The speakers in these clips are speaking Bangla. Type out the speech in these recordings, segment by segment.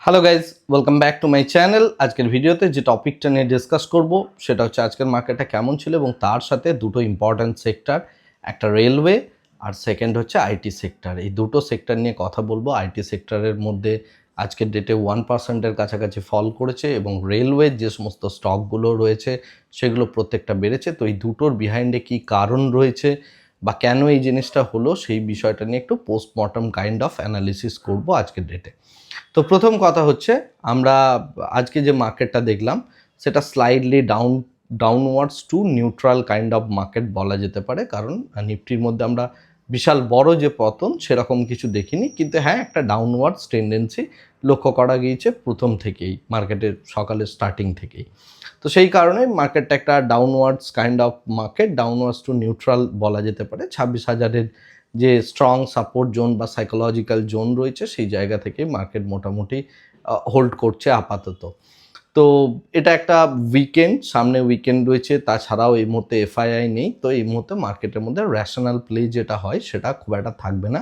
Hello guys, welcome back to my channel. আজকের ভিডিওতে যে টপিকটা নিয়ে ডিসকাস করব সেটা হচ্ছে আজকের মার্কেটটা কেমন ছিল এবং তার সাথে দুটো ইম্পর্ট্যান্ট সেক্টর, একটা রেলওয়ে আর সেকেন্ড হচ্ছে আইটি সেক্টর। এই দুটো সেক্টর নিয়ে কথা বলবো। আইটি সেক্টরের মধ্যে আজকের ডেটে 1%-এর কাছাকাছি ফল করেছে এবং রেলওয়ের যে সমস্ত স্টকগুলো রয়েছে সেগুলো প্রত্যেকটা বেড়েছে। তো এই দুটোর বিহাইন্ডে কী কারণ রয়েছে বা কেন এই জিনিসটা হলো সেই বিষয়টা নিয়ে একটু পোস্টমর্টম কাইন্ড অফ অ্যানালিসিস করব আজকের ডেটে। তো প্রথম কথা হচ্ছে আমরা আজকে যে মার্কেটটা দেখলাম সেটা slightly downwards to neutral kind of market বলা যেতে পারে, কারণ নিফটির মধ্যে আমরা বিশাল বড় যে পতন সেরকম কিছু দেখিনি, কিন্তু হ্যাঁ একটা ডাউনওয়ার্ডস টেন্ডেন্সি লক্ষ্য করা গিয়েছে প্রথম থেকেই, মার্কেটের সকালের স্টার্টিং থেকেই। তো সেই কারণে মার্কেটটা একটা downwards kind of market, downwards to neutral বলা যেতে পারে। 26,000-এর যে স্ট্রং সাপোর্ট জোন বা সাইকোলজিক্যাল জোন রয়েছে সেই জায়গা থেকে মার্কেট মোটামুটি হোল্ড করছে আপাতত। তো এটা একটা উইকেন্ড, সামনে উইকেন্ড রয়েছে, তাছাড়াও এই মুহূর্তে এফআইআই নেই। তো এই মুহূর্তে মার্কেটের মধ্যে র্যাশনাল প্লে যেটা হয় সেটা খুব একটা থাকবে না।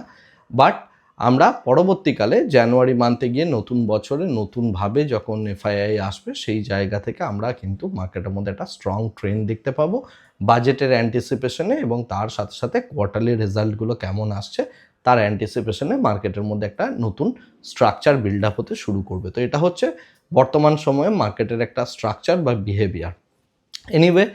বাট আমরা পরবর্তীকালে জানুয়ারি মান্থে গিয়ে নতুন বছরে নতুনভাবে যখন এফআইআই আসবে সেই জায়গা থেকে আমরা কিন্তু মার্কেটের মধ্যে একটা স্ট্রং ট্রেন্ড দেখতে পাবো বাজেটের অ্যান্টিসিপেশনে, এবং তার সাথে সাথে কোয়ার্টারলি রেজাল্টগুলো কেমন আসছে তার অ্যান্টিসিপেশনে মার্কেটের মধ্যে একটা নতুন স্ট্রাকচার বিল্ড আপ হতে শুরু করবে। তো এটা হচ্ছে বর্তমান সময়ে মার্কেটের একটা স্ট্রাকচার বা বিহেভিয়ার। এনিওয়ে,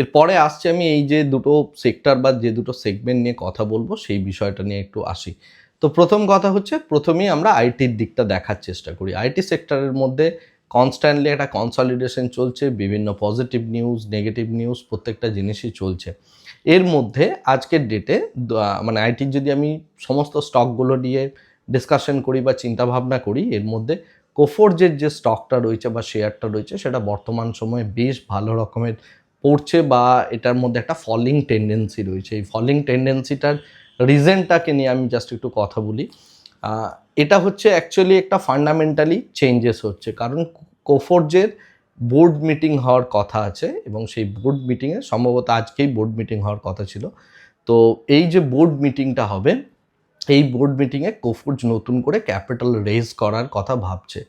এরপরে আসছে আমি এই যে দুটো সেক্টর বা যে দুটো সেগমেন্ট নিয়ে কথা বলবো সেই বিষয়টা নিয়ে একটু আসি। তো প্রথম কথা হচ্ছে প্রথমেই আমরা আইটির দিকটা দেখার চেষ্টা করি। আইটি সেক্টরের মধ্যে কনস্ট্যান্টলি একটা কনসলিডেশন চলছে, বিভিন্ন পজিটিভ নিউজ নেগেটিভ নিউজ প্রত্যেকটা জিনিসই চলছে। এর মধ্যে আজকের ডেটে মানে আইটির যদি আমি সমস্ত স্টকগুলো নিয়ে ডিসকাশন করি বা চিন্তাভাবনা করি, এর মধ্যে কোফোর্জের যে স্টকটা রয়েছে বা শেয়ারটা রয়েছে সেটা বর্তমান সময়ে বেশ ভালো রকমের পড়ছে বা এটার মধ্যে একটা ফলিং টেন্ডেন্সি রয়েছে। এই ফলিং টেন্ডেন্সিটার রিজনটাকে নিয়ে আমি জাস্ট একটু কথা বলি। এটা হচ্ছে অ্যাকচুয়ালি একটা ফান্ডামেন্টালি চেঞ্জেস হচ্ছে, কারণ কোফোর্জের বোর্ড মিটিং হওয়ার কথা আছে এবং সেই বোর্ড মিটিংয়ে সম্ভবত আজকেই বোর্ড মিটিং হওয়ার কথা ছিল। তো এই যে বোর্ড মিটিংটা হবে, এই বোর্ড মিটিংয়ে কোফোর্জ নতুন করে ক্যাপিটাল রেজ করার কথা ভাবছে।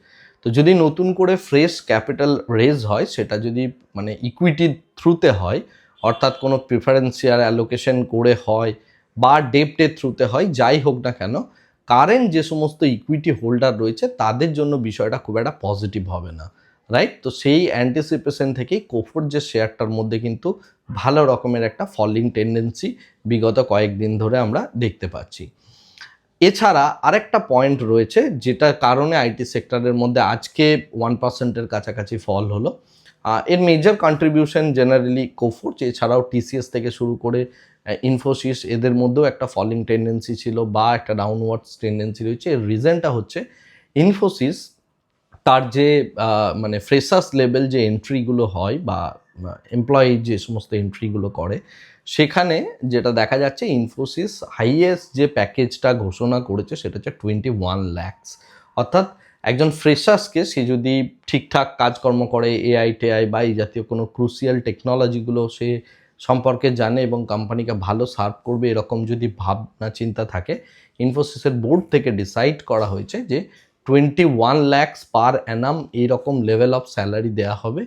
তো যদি নতুন করে ফ্রেশ ক্যাপিটাল রেজ হয়, সেটা যদি মানে ইকুইটির থ্রুতে হয়, অর্থাৎ কোনো প্রিফারেন্স শেয়ার অ্যালোকেশন করে হয় বা ডেপ্টের থ্রুতে হয়, যাই হোক না কেন, কারেন্ট যে সমস্ত ইকুইটি হোল্ডার রয়েছে তাদের জন্য বিষয়টা খুব একটা পজিটিভ হবে না, রাইট? তো সেই অ্যান্টিসিপেশন থেকেই কোফোর্জ যে শেয়ারটার মধ্যে কিন্তু ভালো রকমের একটা ফলিং টেন্ডেন্সি বিগত কয়েকদিন ধরে আমরা দেখতে পাচ্ছি। এছাড়া আরেকটা পয়েন্ট রয়েছে যেটার কারণে আইটি সেক্টরের মধ্যে আজকে 1%-এর কাছাকাছি ফল হলো। এর মেজর কন্ট্রিবিউশন জেনারেলি কোফোর্জ, এছাড়াও টিসিএস থেকে শুরু করে ইনফোসিস, এদের মধ্যেও একটা ফলিং টেন্ডেন্সি ছিল বা একটা ডাউনওয়ার্ডস টেন্ডেন্সি রয়েছে। এর রিজনটা হচ্ছে ইনফোসিস তার যে মানে ফ্রেশার্স লেভেল যে এন্ট্রিগুলো হয় বা এমপ্লয়ি যে সমস্ত এন্ট্রিগুলো করে, সেখানে যেটা দেখা যাচ্ছে ইনফোসিস হাইয়েস্ট যে প্যাকেজটা ঘোষণা করেছে সেটা হচ্ছে 21 lakhs। অর্থাৎ একজন ফ্রেশার্সকে সে যদি ঠিকঠাক কাজকর্ম করে, এআই টেআই বা এই জাতীয় কোনো ক্রুশিয়াল টেকনোলজিগুলো সে সম্পর্কে জানে এবং কোম্পানিকে ভালো সার্ভ করবে, এরকম যদি ভাবনা চিন্তা থাকে, ইনফোসিসের বোর্ড থেকে ডিসাইড করা হয়েছে যে 21 lakhs পার অ্যানাম এইরকম লেভেল অফ স্যালারি দেওয়া হবে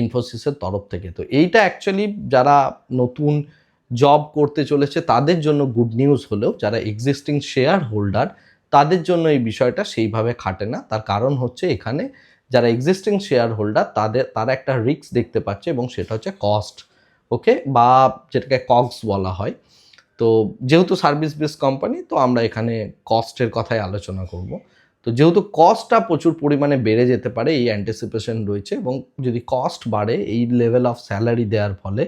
ইনফোসিসের তরফ থেকে। তো এইটা অ্যাকচুয়ালি যারা নতুন জব করতে চলেছে তাদের জন্য গুড নিউজ হলেও যারা এক্সিস্টিং শেয়ার হোল্ডার তাদের জন্য এই বিষয়টা সেইভাবে খাটে না। তার কারণ হচ্ছে এখানে যারা এক্সিস্টিং শেয়ার হোল্ডার তারা একটা রিস্ক দেখতে পাচ্ছে এবং সেটা হচ্ছে কস্ট, ওকে, বা যেটাকে কগস বলা হয়। তো যেহেতু সার্ভিস বেস কোম্পানি, তো আমরা এখানে কস্টের কথাই আলোচনা করব। তো যেহেতু কস্টটা প্রচুর পরিমাণে বেড়ে যেতে পারে এই অ্যান্টিসিপেশন রয়েছে, এবং যদি কস্ট বাড়ে এই লেভেল অফ স্যালারি দেওয়ার ফলে,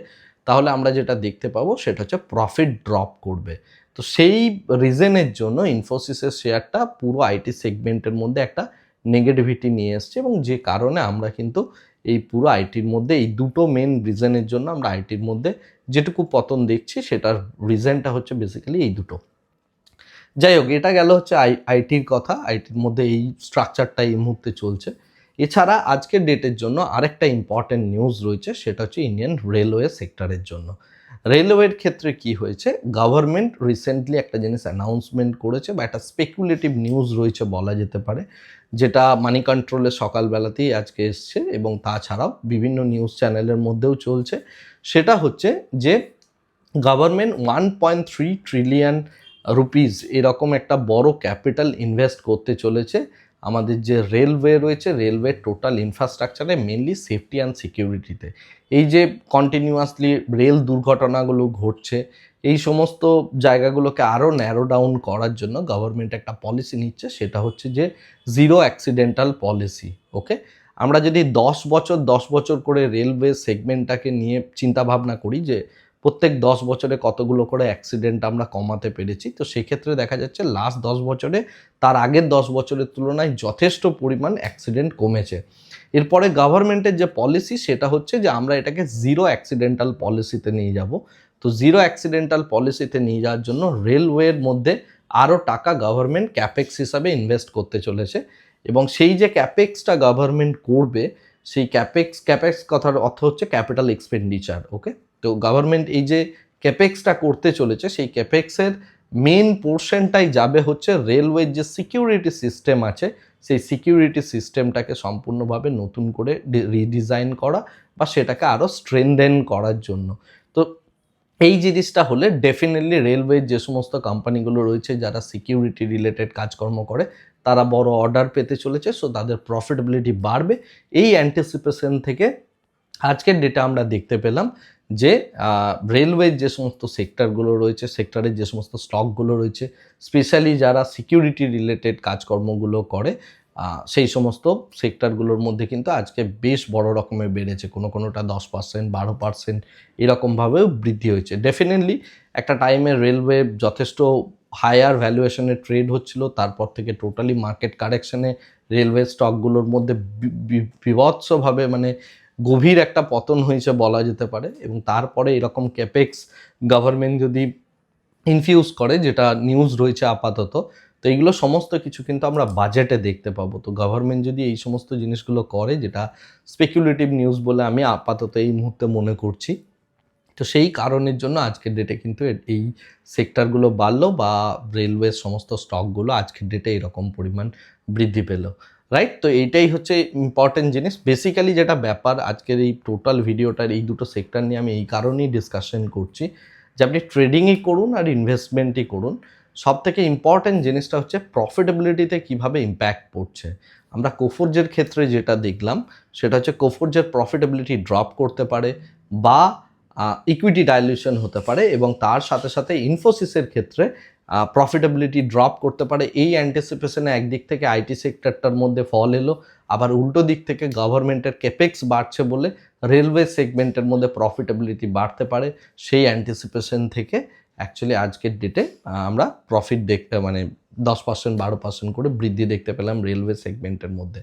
তাহলে আমরা যেটা দেখতে পাবো সেটা হচ্ছে প্রফিট ড্রপ করবে। তো সেই রিজনের জন্য ইনফোসিসের শেয়ারটা পুরো আইটি সেগমেন্টের মধ্যে একটা নেগেটিভিটি নিয়ে এসছে, এবং যে কারণে আমরা কিন্তু এই পুরো আইটির মধ্যে এই দুটো মেন রিজনের জন্য আমরা আইটির মধ্যে যেটুকু পতন দেখছি সেটার রিজনটা হচ্ছে বেসিক্যালি এই দুটো। যাই হোক, এটা গেল হচ্ছে আইটির কথা। আইটির মধ্যে এই স্ট্রাকচারটা এই মুহূর্তে চলছে। এছাড়া আজকের ডেটের জন্য আরেকটা ইম্পর্টেন্ট নিউজ রয়েছে, সেটা হচ্ছে ইন্ডিয়ান রেলওয়ে সেক্টরের জন্য। রেলওয়ের ক্ষেত্রে কি হয়েছে, গভর্নমেন্ট রিসেন্টলি একটা জিনিস অ্যানাউন্সমেন্ট করেছে বা একটা স্পেকুলেটিভ নিউজ রয়েছে বলা যেতে পারে, যেটা মানি কন্ট্রোলে সকালবেলাতেই আজকে এসছে এবং তাছাড়াও বিভিন্ন নিউজ চ্যানেলের মধ্যেও চলছে। সেটা হচ্ছে যে গভর্নমেন্ট 1.3 ট্রিলিয়ন রুপিস এরকম একটা বড় ক্যাপিটাল ইনভেস্ট করতে চলেছে আমাদের যে রেলওয়ে রয়েছে, রেলওয়ে টোটাল ইনফ্রাস্ট্রাকচারে, মেনলি সেফটি অ্যান্ড সিকিউরিটিতে। এই যে কন্টিনিউয়াসলি রেল দুর্ঘটনাগুলো ঘটছে, এই সমস্ত জায়গাগুলোকে আরও ন্যারো ডাউন করার জন্য গভর্নমেন্ট একটা পলিসি নিচ্ছে, সেটা হচ্ছে যে জিরো অ্যাক্সিডেন্টাল পলিসি। ওকে, আমরা যদি 10 বছর করে রেলওয়ে সেগমেন্টটাকে নিয়ে চিন্তা ভাবনা করি যে প্রত্যেক 10 বছরে কতগুলো করে অ্যাক্সিডেন্ট আমরা কমাতে পেরেছি, তো সেক্ষেত্রে দেখা যাচ্ছে লাস্ট 10 বছরে তার আগের 10 বছরের তুলনায় যথেষ্ট পরিমাণ অ্যাক্সিডেন্ট কমেছে। এরপরে গভর্নমেন্টের যে পলিসি সেটা হচ্ছে যে আমরা এটাকে জিরো অ্যাক্সিডেন্টাল পলিসিতে নিয়ে যাব। তো জিরো অ্যাক্সিডেন্টাল পলিসিতে নিয়ে যাওয়ার জন্য রেলওয়ের মধ্যে আরও টাকা গভর্নমেন্ট ক্যাপেক্স হিসাবে ইনভেস্ট করতে চলেছে এবং সেই যে ক্যাপেক্সটা গভর্নমেন্ট করবে, সেই ক্যাপেক্স কথার অর্থ হচ্ছে ক্যাপিটাল এক্সপেন্ডিচার। ওকে, তো গভর্নমেন্ট এই যে ক্যাপেক্সটা করতে চলেছে, সেই ক্যাপেক্সের মেন পোর্শনটাই যাবে হচ্ছে রেলওয়ের যে সিকিউরিটি সিস্টেম আছে, সেই সিকিউরিটি সিস্টেমটাকে সম্পূর্ণভাবে নতুন করে রিডিজাইন করা বা সেটাকে আরও স্ট্রেনদেন করার জন্য। তো এই জিনিসটা হলে ডেফিনেটলি রেলওয়ের যে সমস্ত কোম্পানিগুলো রয়েছে যারা সিকিউরিটি রিলেটেড কাজকর্ম করে, তারা বড় অর্ডার পেতে চলেছে, সো তাদের প্রফিটেবিলিটি বাড়বে। এই অ্যান্টিসিপেশন থেকে আজকের ডেটা আমরা দেখতে পেলাম যে রেলওয়ের যে সমস্ত সেক্টরগুলো রয়েছে, সেক্টরের যে সমস্ত স্টকগুলো রয়েছে, স্পেশালি যারা সিকিউরিটি রিলেটেড কাজকর্মগুলো করে, সেই সমস্ত সেক্টরগুলোর মধ্যে কিন্তু আজকে বেশ বড় রকমের বেড়েছে। কোনোটা 10%, 12% এরকমভাবেও বৃদ্ধি হয়েছে। ডেফিনেটলি একটা টাইমে রেলওয়ে যথেষ্ট হায়ার ভ্যালুয়েশনে ট্রেড হচ্ছিল, তারপর থেকে টোটালি মার্কেট কারেকশনে রেলওয়ে স্টকগুলোর মধ্যে বিভৎসভাবে মানে গভীর একটা পতন হয়েছে বলা যেতে পারে। এবং তারপরে এরকম ক্যাপেক্স গভর্নমেন্ট যদি ইনফিউজ করে, যেটা নিউজ রয়েছে আপাতত, তো এইগুলো সমস্ত কিছু কিন্তু আমরা বাজেটে দেখতে পাবো। তো গভর্নমেন্ট যদি এই সমস্ত জিনিসগুলো করে, যেটা স্পেকুলেটিভ নিউজ বলে আমি আপাতত এই মুহূর্তে মনে করছি, তো সেই কারণের জন্য আজকের ডেটে কিন্তু এই সেক্টরগুলো বাড়লো বা রেলওয়ের সমস্ত স্টকগুলো আজকের ডেটে এরকম পরিমাণ বৃদ্ধি পেল, রাইট? তো এইটাই হচ্ছে ইম্পর্টেন্ট জিনিস। বেসিক্যালি যেটা ব্যাপার আজকের এই টোটাল ভিডিওটার এই দুটো সেক্টর নিয়ে আমি এই কারণেই ডিসকাশন করছি যে আপনি ট্রেডিংই করুন আর ইনভেস্টমেন্টই করুন, সব থেকে ইম্পর্টেন্ট জিনিসটা হচ্ছে প্রফিটেবিলিটিতে কীভাবে ইম্প্যাক্ট পড়ছে। আমরা কোফোর্জের ক্ষেত্রে যেটা দেখলাম সেটা হচ্ছে কোফোর্জের প্রফিটেবিলিটি ড্রপ করতে পারে বা ইকুইটি ডাইলিউশন হতে পারে, এবং তার সাথে সাথে ইনফোসিসের ক্ষেত্রে প্রফিটেবিলিটি ড্রপ করতে পারে। এই অ্যান্টিসিপেশনে একদিক থেকে আইটি সেক্টরটার মধ্যে ফল এলো, আবার উল্টো দিক থেকে গভর্নমেন্টের ক্যাপেক্স বাড়ছে বলে রেলওয়ে সেগমেন্টের মধ্যে প্রফিটেবিলিটি বাড়তে পারে। সেই অ্যান্টিসিপেশন থেকে অ্যাকচুয়ালি আজকের ডেটে আমরা প্রফিট দেখতে মানে 10%, 12% করে বৃদ্ধি দেখতে পেলাম রেলওয়ে সেগমেন্টের মধ্যে।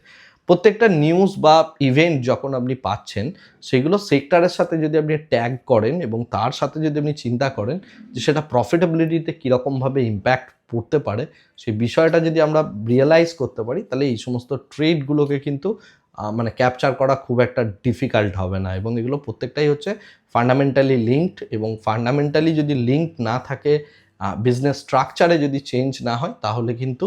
প্রত্যেকটা নিউজ বা ইভেন্ট যখন আপনি পাচ্ছেন, সেগুলো সেক্টরের সাথে যদি আপনি ট্যাগ করেন এবং তার সাথে যদি আপনি চিন্তা করেন যে সেটা প্রফিটেবিলিটিতে কীরকমভাবে ইম্প্যাক্ট পড়তে পারে, সেই বিষয়টা যদি আমরা রিয়েলাইজ করতে পারি, তাহলে এই সমস্ত ট্রেডগুলোকে কিন্তু মানে ক্যাপচার করা খুব একটা ডিফিকাল্ট হবে না। এবং এগুলো প্রত্যেকটাই হচ্ছে ফান্ডামেন্টালি লিঙ্কড, এবং ফান্ডামেন্টালি যদি লিঙ্ক না থাকে, বিজনেস স্ট্রাকচারে যদি চেঞ্জ না হয়, তাহলে কিন্তু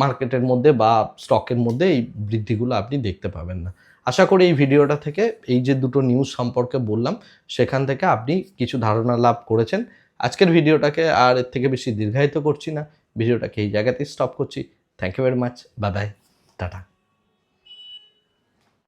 মার্কেটের মধ্যে বা স্টকের মধ্যে এই বৃদ্ধিগুলো আপনি দেখতে পাবেন না। আশা করি এই ভিডিওটা থেকে এই যে দুটো নিউজ সম্পর্কে বললাম, সেখান থেকে আপনি কিছু ধারণা লাভ করেছেন। আজকের ভিডিওটাকে আর এর থেকে বেশি দীর্ঘায়িত করছি না, ভিডিওটাকে এই জায়গাতেই স্টপ করছি। Thank you very much, bye bye, tata.